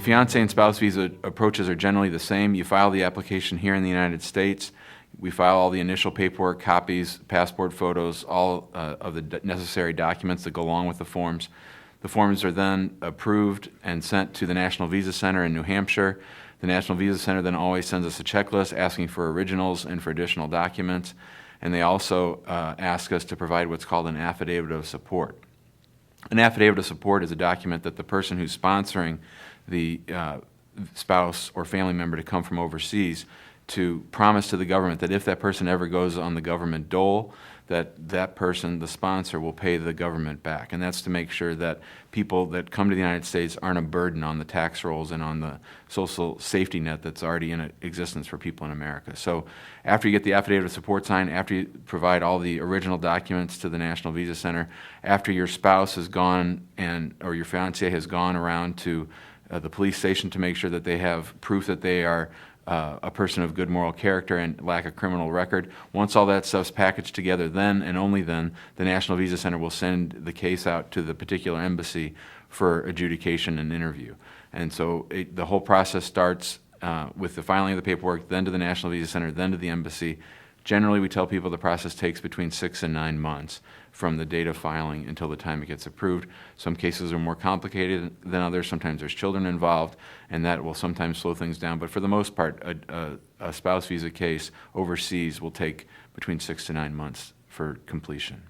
The fiancé and spouse visa approaches are generally the same. You file the application here in the United States. We file all the initial paperwork, copies, passport photos, all of the necessary documents that go along with the forms. The forms are then approved and sent to the National Visa Center in New Hampshire. The National Visa Center then always sends us a checklist asking for originals and for additional documents. And they also ask us to provide what's called an affidavit of support. An affidavit of support is a document that the person who's sponsoring the spouse or family member to come from overseas to promise to the government that if that person ever goes on the government dole, that person, the sponsor, will pay the government back. And that's to make sure that people that come to the United States aren't a burden on the tax rolls and on the social safety net that's already in existence for people in America. So after you get the affidavit of support signed, after you provide all the original documents to the National Visa Center, after your spouse has gone or your fiancé has gone around to the police station to make sure that they have proof that they are a person of good moral character and lack a criminal record. Once all that stuff's packaged together, then and only then, the National Visa Center will send the case out to the particular embassy for adjudication and interview. And so the whole process starts with the filing of the paperwork, then to the National Visa Center, then to the embassy. Generally, we tell people the process takes between 6 and 9 months from the date of filing until the time it gets approved. Some cases are more complicated than others. Sometimes there's children involved, and that will sometimes slow things down. But for the most part, a spouse visa case overseas will take between 6 to 9 months for completion.